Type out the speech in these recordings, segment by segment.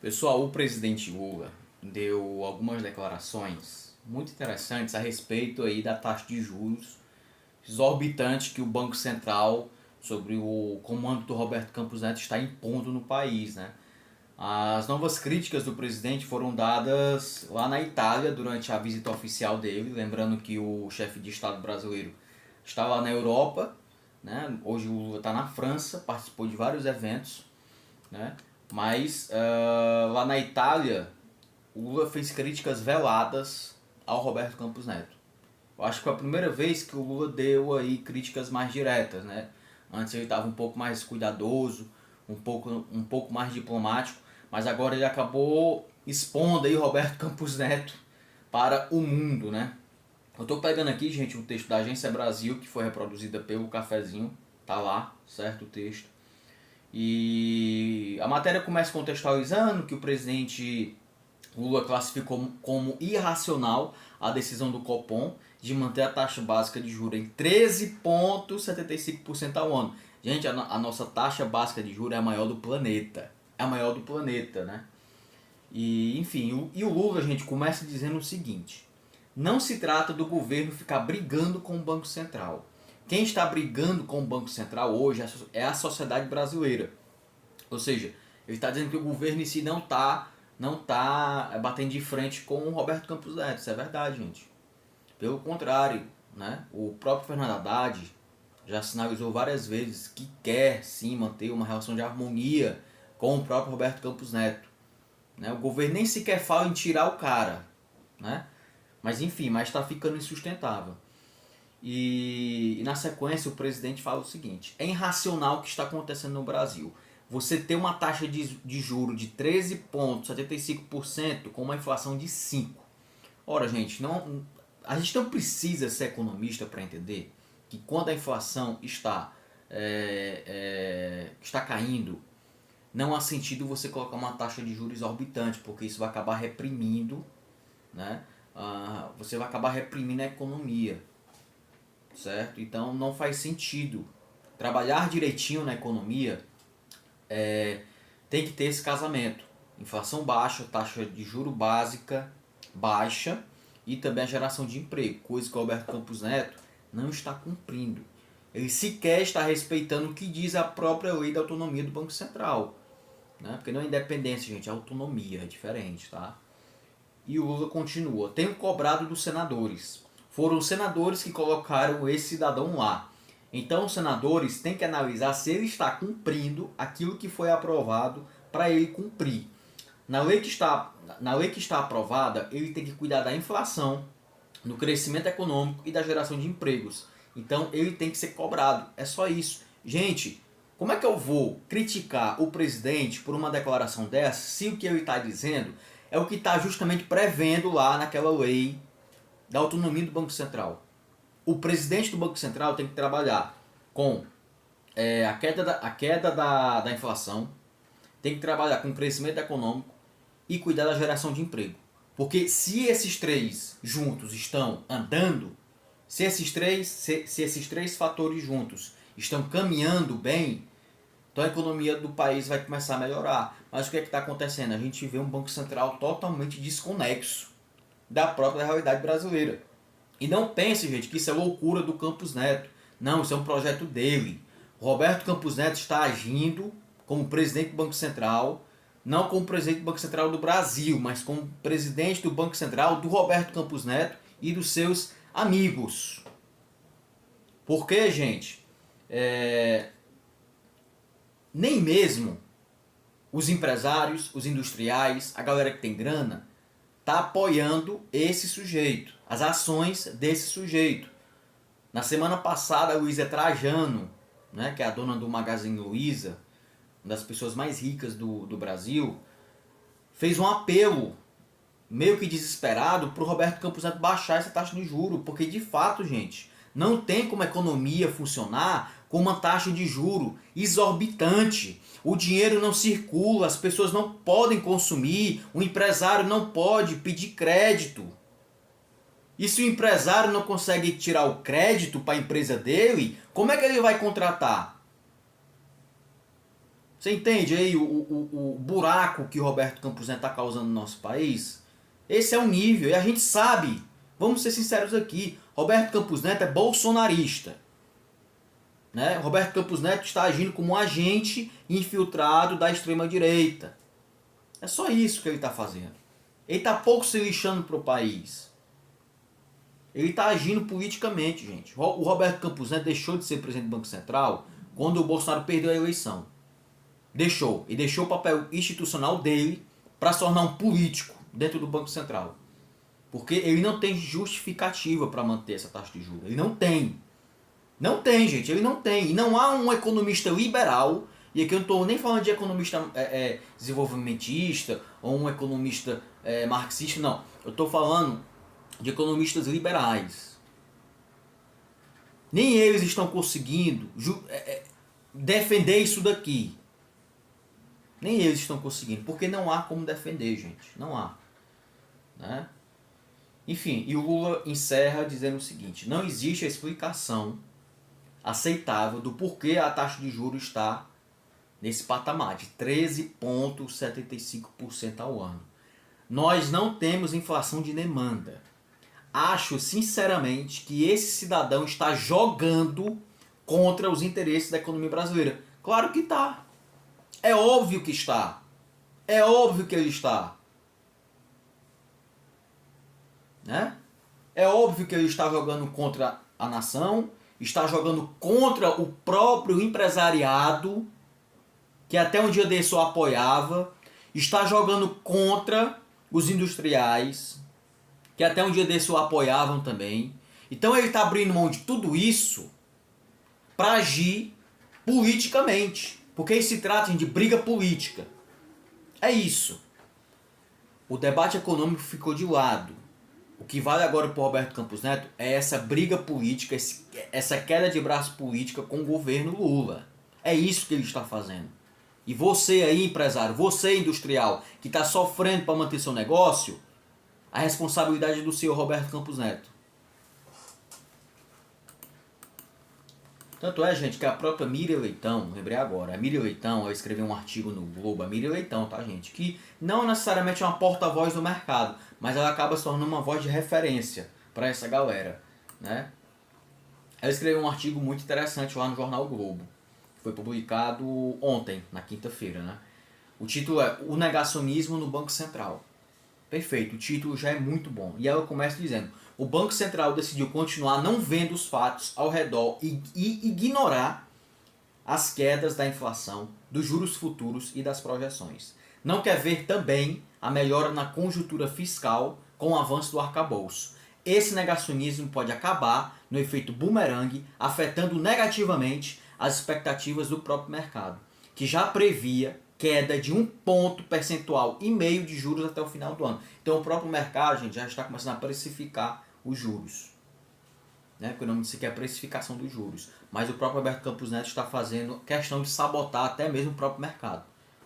Pessoal, o presidente Lula deu algumas declarações muito interessantes a respeito aí da taxa de juros exorbitante que o Banco Central, sobre o comando do Roberto Campos Neto, está impondo no país, né? As novas críticas do presidente foram dadas lá na Itália durante a visita oficial dele, lembrando que o chefe de Estado brasileiro está lá na Europa, né? Hoje o Lula está na França, participou de vários eventos, né? Mas lá na Itália, o Lula fez críticas veladas ao Roberto Campos Neto. Eu acho que foi a primeira vez que o Lula deu aí críticas mais diretas, né? Antes ele estava um pouco mais cuidadoso, um pouco mais diplomático, mas agora ele acabou expondo aí o Roberto Campos Neto para o mundo, né? Eu estou pegando aqui, gente, um texto da Agência Brasil que foi reproduzida pelo Cafezinho, tá lá, certo o texto. E a matéria começa contextualizando que o presidente Lula classificou como irracional a decisão do Copom de manter a taxa básica de juros em 13,75% ao ano. Gente, a nossa taxa básica de juros é a maior do planeta. É a maior do planeta, né? E, enfim, o Lula, gente, começa dizendo o seguinte: não se trata do governo ficar brigando com o Banco Central. Quem está brigando com o Banco Central hoje é a sociedade brasileira. Ou seja, ele está dizendo que o governo em si não tá batendo de frente com o Roberto Campos Neto. Isso é verdade, gente. Pelo contrário, né? O próprio Fernando Haddad já sinalizou várias vezes que quer sim manter uma relação de harmonia com o próprio Roberto Campos Neto. Né? O governo nem sequer fala em tirar o cara, né? Mas enfim, mas está ficando insustentável. E na sequência o presidente fala o seguinte: é irracional o que está acontecendo no Brasil. Você ter uma taxa de juro de 13,75% com uma inflação de 5%. Ora, gente, a gente não precisa ser economista para entender que quando a inflação está caindo, não há sentido você colocar uma taxa de juros exorbitante, porque isso vai acabar reprimindo, né? Você vai acabar reprimindo a economia, certo? Então não faz sentido. Trabalhar direitinho na economia tem que ter esse casamento. Inflação baixa, taxa de juro básica baixa e também a geração de emprego, coisa que o Roberto Campos Neto não está cumprindo. Ele sequer está respeitando o que diz a própria lei da autonomia do Banco Central. Né? Porque não é independência, gente, é autonomia, é diferente, tá? E o Lula continua: tenho cobrado dos senadores. Foram os senadores que colocaram esse cidadão lá. Então os senadores têm que analisar se ele está cumprindo aquilo que foi aprovado para ele cumprir. Na lei que está aprovada, ele tem que cuidar da inflação, do crescimento econômico e da geração de empregos. Então ele tem que ser cobrado. É só isso. Gente, como é que eu vou criticar o presidente por uma declaração dessa se o que ele está dizendo é o que está justamente prevendo lá naquela lei da autonomia do Banco Central? O presidente do Banco Central tem que trabalhar com a queda da inflação, tem que trabalhar com o crescimento econômico e cuidar da geração de emprego. Porque se esses três juntos estão andando, se esses três fatores juntos estão caminhando bem, então a economia do país vai começar a melhorar. Mas o que é que está acontecendo? A gente vê um Banco Central totalmente desconexo da própria realidade brasileira. E não pense, gente, que isso é loucura do Campos Neto. Não, isso é um projeto dele. O Roberto Campos Neto está agindo como presidente do Banco Central, não como presidente do Banco Central do Brasil, mas como presidente do Banco Central do Roberto Campos Neto e dos seus amigos. Por quê, gente? Nem mesmo os empresários, os industriais, a galera que tem grana, tá apoiando esse sujeito, as ações desse sujeito. Na semana passada, a Luísa Trajano, né, que é a dona do Magazine Luiza, uma das pessoas mais ricas do Brasil, fez um apelo meio que desesperado para o Roberto Campos Neto baixar essa taxa de juro, porque de fato, gente, não tem como a economia funcionar com uma taxa de juro exorbitante. O dinheiro não circula, as pessoas não podem consumir, o empresário não pode pedir crédito. E se o empresário não consegue tirar o crédito para a empresa dele, como é que ele vai contratar? Você entende aí o buraco que o Roberto Campos Neto está causando no nosso país? Esse é o nível, e a gente sabe, vamos ser sinceros aqui, Roberto Campos Neto é bolsonarista. Né? Roberto Campos Neto está agindo como um agente infiltrado da extrema-direita. É só isso que ele está fazendo. Ele está pouco se lixando para o país. Ele está agindo politicamente, gente. O Roberto Campos Neto deixou de ser presidente do Banco Central quando o Bolsonaro perdeu a eleição. Deixou. E deixou o papel institucional dele para se tornar um político dentro do Banco Central. Porque ele não tem justificativa para manter essa taxa de juros. Ele não tem. Não tem, gente. Ele não tem. E não há um economista liberal, e aqui eu não estou nem falando de economista desenvolvimentista ou um economista marxista, não. Eu estou falando de economistas liberais. Nem eles estão conseguindo defender isso daqui. Nem eles estão conseguindo, porque não há como defender, gente. Não há. Né? Enfim, e o Lula encerra dizendo o seguinte: não existe a explicação aceitável do porquê a taxa de juros está nesse patamar de 13,75% ao ano. Nós não temos inflação de demanda. Acho sinceramente que esse cidadão está jogando contra os interesses da economia brasileira. Claro que está. É óbvio que está. É óbvio que ele está. Né? É óbvio que ele está jogando contra a nação, está jogando contra o próprio empresariado, que até um dia desse o apoiava, está jogando contra os industriais, que até um dia desse o apoiavam também. Então ele está abrindo mão de tudo isso para agir politicamente, porque se trata de briga política. É isso. O debate econômico ficou de lado. O que vale agora para o Roberto Campos Neto é essa briga política, essa queda de braço política com o governo Lula. É isso que ele está fazendo. E você aí, empresário, você industrial, que está sofrendo para manter seu negócio, a responsabilidade é do senhor Roberto Campos Neto. Tanto é, gente, que a própria Miriam Leitão, lembrei agora, a Miriam Leitão, ela escreveu um artigo no Globo, a Miriam Leitão, tá, gente, que não necessariamente é uma porta-voz do mercado, mas ela acaba se tornando uma voz de referência para essa galera, né? Ela escreveu um artigo muito interessante lá no jornal Globo, que foi publicado ontem, na quinta-feira, né? O título é O Negacionismo no Banco Central. Perfeito, o título já é muito bom. E ela começa dizendo: o Banco Central decidiu continuar não vendo os fatos ao redor e ignorar as quedas da inflação, dos juros futuros e das projeções. Não quer ver também a melhora na conjuntura fiscal com o avanço do arcabouço. Esse negacionismo pode acabar no efeito bumerangue, afetando negativamente as expectativas do próprio mercado, que já previa queda de 1,5 ponto percentual de juros até o final do ano. Então o próprio mercado, gente, já está começando a precificar os juros. Né? Porque o nome disso aqui é a precificação dos juros. Mas o próprio Roberto Campos Neto está fazendo questão de sabotar até mesmo o próprio mercado.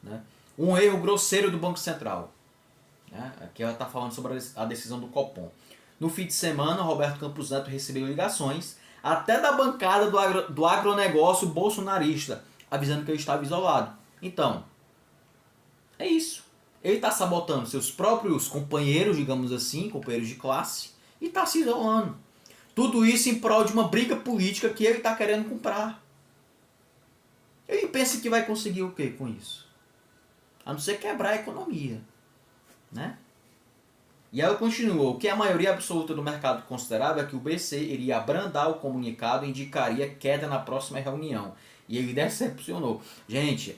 Né? Um erro grosseiro do Banco Central. Né? Aqui ela está falando sobre a decisão do Copom. No fim de semana, o Roberto Campos Neto recebeu ligações até da bancada do agronegócio bolsonarista, avisando que ele estava isolado. Então, é isso. Ele está sabotando seus próprios companheiros, digamos assim, companheiros de classe, e está se isolando. Tudo isso em prol de uma briga política que ele está querendo comprar. Ele pensa que vai conseguir o quê com isso? A não ser quebrar a economia. Né? E ela continuou: o que a maioria absoluta do mercado considerava é que o BC iria abrandar o comunicado e indicaria queda na próxima reunião. E ele decepcionou. Gente,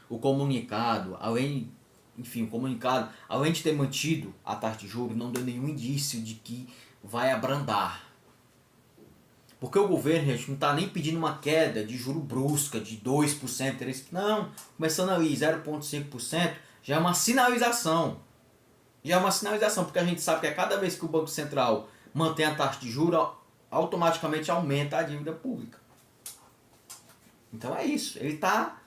o comunicado, além de ter mantido a taxa de juros, não deu nenhum indício de que vai abrandar. Porque o governo, gente, não está nem pedindo uma queda de juro brusca de 2%, 3%. Não, começando ali 0,5%, já é uma sinalização. Já é uma sinalização, porque a gente sabe que a cada vez que o Banco Central mantém a taxa de juros, automaticamente aumenta a dívida pública. Então é isso.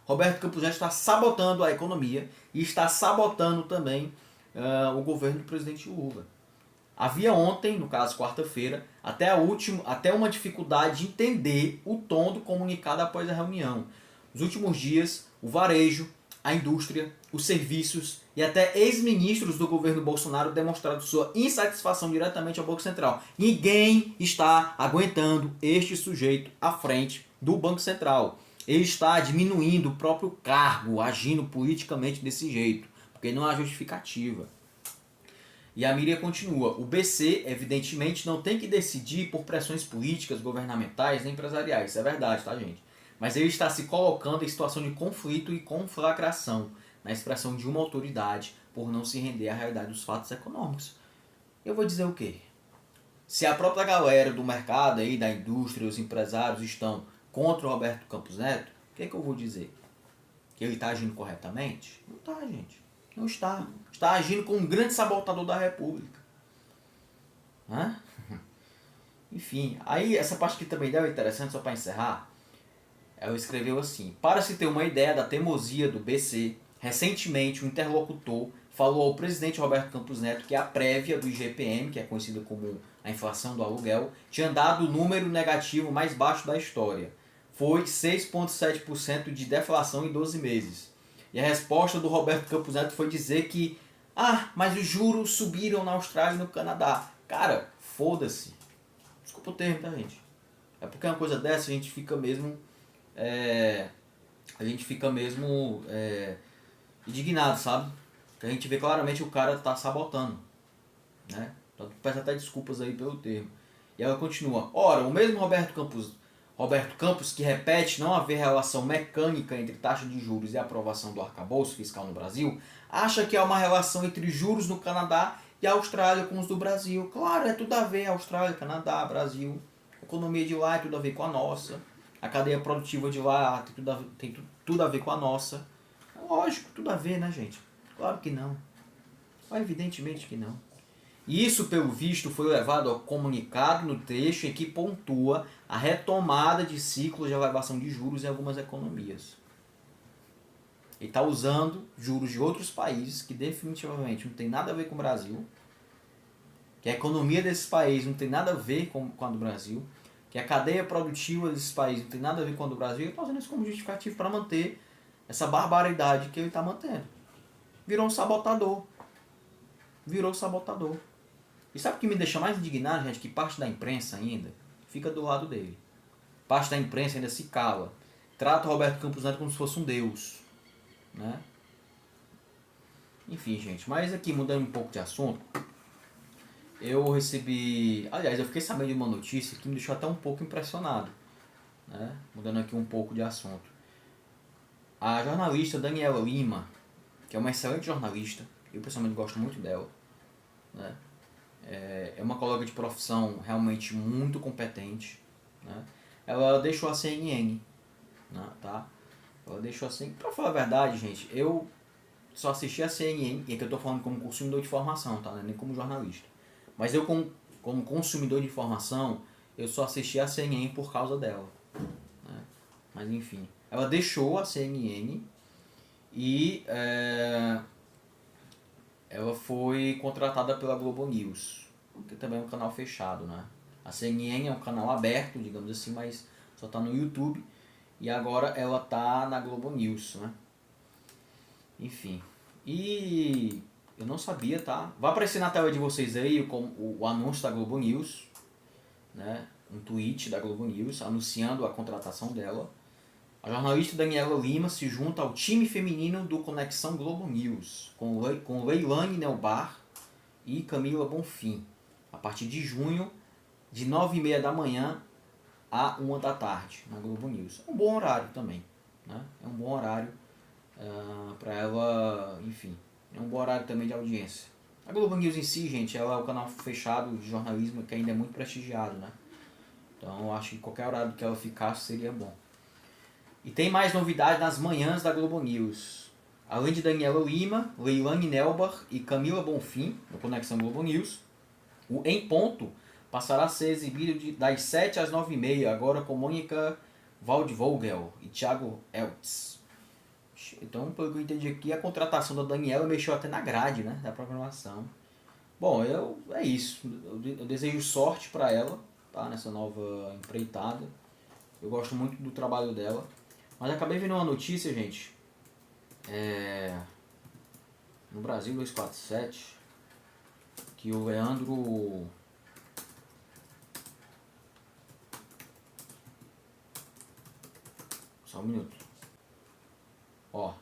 Roberto Campos Neto está sabotando a economia e está sabotando também o governo do presidente Lula. Havia ontem, no caso quarta-feira, até uma dificuldade de entender o tom do comunicado após a reunião. Nos últimos dias, o varejo, a indústria, os serviços e até ex-ministros do governo Bolsonaro demonstraram sua insatisfação diretamente ao Banco Central. Ninguém está aguentando este sujeito à frente do Banco Central. Ele está diminuindo o próprio cargo, agindo politicamente desse jeito, porque não há justificativa. E a Miriam continua: o BC, evidentemente, não tem que decidir por pressões políticas, governamentais nem empresariais. Isso é verdade, tá, gente? Mas ele está se colocando em situação de conflito e conflagração na expressão de uma autoridade por não se render à realidade dos fatos econômicos. Eu vou dizer o quê? Se a própria galera do mercado aí, da indústria, os empresários estão contra o Roberto Campos Neto, o que é que eu vou dizer? Que ele está agindo corretamente? Não está, gente. Não está. Está agindo como um grande sabotador da República. Hã? Enfim, aí essa parte aqui também deu interessante, só para encerrar. Ela escreveu assim: para se ter uma ideia da teimosia do BC, recentemente um interlocutor falou ao presidente Roberto Campos Neto que a prévia do IGPM, que é conhecida como a inflação do aluguel, tinha dado o número negativo mais baixo da história. Foi 6,7% de deflação em 12 meses. E a resposta do Roberto Campos Neto foi dizer que mas os juros subiram na Austrália e no Canadá. Cara, foda-se. Desculpa o termo, tá, gente? É porque uma coisa dessa a gente fica mesmo indignado, sabe? Porque a gente vê claramente que o cara tá sabotando, né? Então peço até desculpas aí pelo termo. E ela continua: ora, o mesmo Roberto Campos que repete não haver relação mecânica entre taxa de juros e aprovação do arcabouço fiscal no Brasil, acha que há uma relação entre juros no Canadá e a Austrália com os do Brasil. Claro, é tudo a ver, Austrália, Canadá, Brasil. A economia de lá é tudo a ver com a nossa. A cadeia produtiva de lá tem tudo a ver com a nossa. É lógico, tudo a ver, né, gente? Claro que não. Evidentemente que não. E isso, pelo visto, foi levado ao comunicado no trecho em que pontua a retomada de ciclos de elevação de juros em algumas economias. Ele está usando juros de outros países que definitivamente não tem nada a ver com o Brasil, que a economia desses países não tem nada a ver com a do Brasil, que a cadeia produtiva desses países não tem nada a ver com a do Brasil, e ele está usando isso como justificativo para manter essa barbaridade que ele está mantendo. Virou um sabotador. Virou sabotador. E sabe o que me deixa mais indignado, gente? Que parte da imprensa ainda fica do lado dele. Parte da imprensa ainda se cala. Trata o Roberto Campos Neto como se fosse um deus, né? Enfim, gente. Mas aqui, mudando um pouco de assunto, eu recebi... Aliás, eu fiquei sabendo de uma notícia que me deixou até um pouco impressionado, né? Mudando aqui um pouco de assunto. A jornalista Daniela Lima, que é uma excelente jornalista, eu pessoalmente gosto muito dela, né? É uma colega de profissão realmente muito competente, né? Ela deixou a CNN, né, tá? Ela deixou a CNN. Pra falar a verdade, gente, eu só assisti a CNN, e aqui eu tô falando como consumidor de informação, tá? Nem como jornalista. Mas eu, como consumidor de informação, eu só assisti a CNN por causa dela, né? Mas enfim, ela deixou a CNN e ela foi contratada pela Globo News, que também é um canal fechado, né? A CNN é um canal aberto, digamos assim, mas só tá no YouTube. E agora ela tá na Globo News, né? Enfim. E eu não sabia, tá? Vai aparecer na tela de vocês aí o anúncio da Globo News, né? Um tweet da Globo News anunciando a contratação dela. A jornalista Daniela Lima se junta ao time feminino do Conexão Globo News, com Leilane Nelbar e Camila Bonfim, a partir de junho, de 9h30 da manhã a 1 da tarde, na Globo News. É um bom horário também, né? É um bom horário para ela, enfim, é um bom horário também de audiência. A Globo News em si, gente, ela é um canal fechado de jornalismo que ainda é muito prestigiado, né? Então eu acho que qualquer horário que ela ficasse seria bom. E tem mais novidades nas manhãs da Globo News. Além de Daniela Lima, Leilane Nelbar e Camila Bonfim, no Conexão Globo News, o Em Ponto passará a ser exibido das 7 às 9h30, agora com Mônica Waldvogel e Thiago Eltz. Então, pelo que eu entendi aqui, a contratação da Daniela mexeu até na grade, né, da programação. Bom, é isso. Eu desejo sorte para ela, tá, nessa nova empreitada. Eu gosto muito do trabalho dela. Mas acabei vendo uma notícia, gente. No Brasil 247, que o Leandro... Só um minuto. Ó,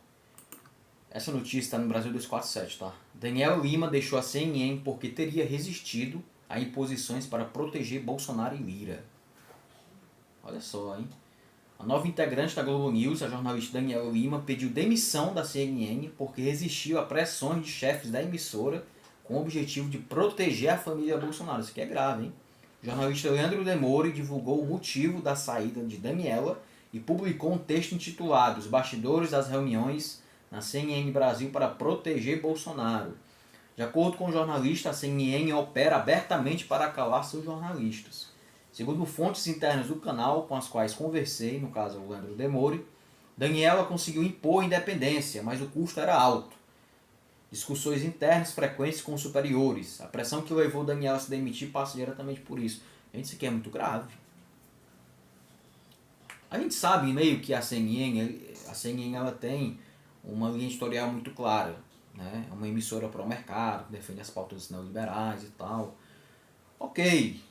essa notícia está no Brasil 247, tá? Daniel Lima deixou a CNN porque teria resistido a imposições para proteger Bolsonaro e Lira. Olha só, hein? A nova integrante da Globo News, a jornalista Daniel Lima, pediu demissão da CNN porque resistiu a pressões de chefes da emissora com o objetivo de proteger a família Bolsonaro. Isso aqui é grave, hein? O jornalista Leandro Demore divulgou o motivo da saída de Daniela e publicou um texto intitulado Os Bastidores das Reuniões na CNN Brasil para proteger Bolsonaro. De acordo com o jornalista, a CNN opera abertamente para calar seus jornalistas. Segundo fontes internas do canal com as quais conversei, no caso o Leandro Demore, Daniela conseguiu impor independência, mas o custo era alto. Discussões internas frequentes com superiores. A pressão que levou Daniela a se demitir passa diretamente por isso. Gente, isso aqui é muito grave. A gente sabe meio que a CNN ela tem uma linha editorial muito clara, né? É uma emissora pró-mercado, que defende as pautas neoliberais e tal. Ok,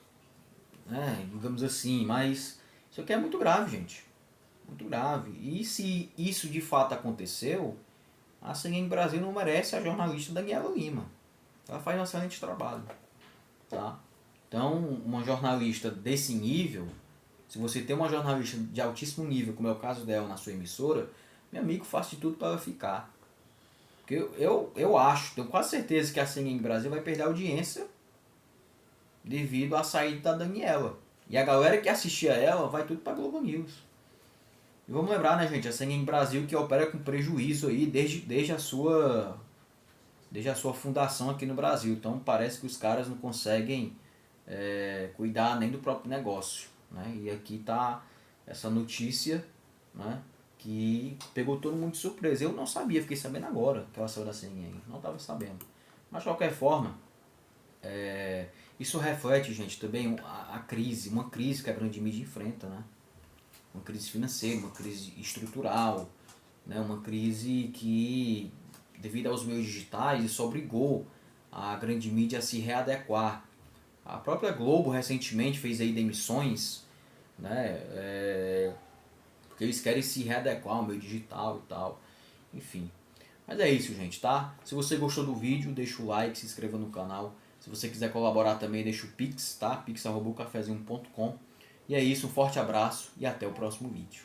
né? Digamos assim, mas isso aqui é muito grave, gente. Muito grave. E se isso de fato aconteceu, a CNN Brasil não merece a jornalista Daniela Lima. Ela faz um excelente trabalho. Tá? Então, uma jornalista desse nível, se você tem uma jornalista de altíssimo nível, como é o caso dela na sua emissora, meu amigo, faça de tudo para ela ficar. Porque eu acho, tenho quase certeza que a CNN Brasil vai perder a audiência devido à saída da Daniela. E a galera que assistia ela vai tudo para Globo News. E vamos lembrar, né, gente, a CNN Brasil que opera com prejuízo aí desde a sua fundação aqui no Brasil. Então parece que os caras não conseguem cuidar nem do próprio negócio, né? E aqui está essa notícia, né, que pegou todo mundo de surpresa. Eu não sabia, fiquei sabendo agora que ela saiu da CNN. Não estava sabendo. Mas de qualquer forma, isso reflete, gente, também a crise, uma crise que a grande mídia enfrenta, né? Uma crise financeira, uma crise estrutural, né? Uma crise que, devido aos meios digitais, isso obrigou a grande mídia a se readequar. A própria Globo recentemente fez aí demissões, né? Porque eles querem se readequar ao meio digital e tal, enfim. Mas é isso, gente, tá? Se você gostou do vídeo, deixa o like, se inscreva no canal. Se você quiser colaborar também, deixa o Pix, tá? pix@cafezinho.com. E é isso, um forte abraço e até o próximo vídeo.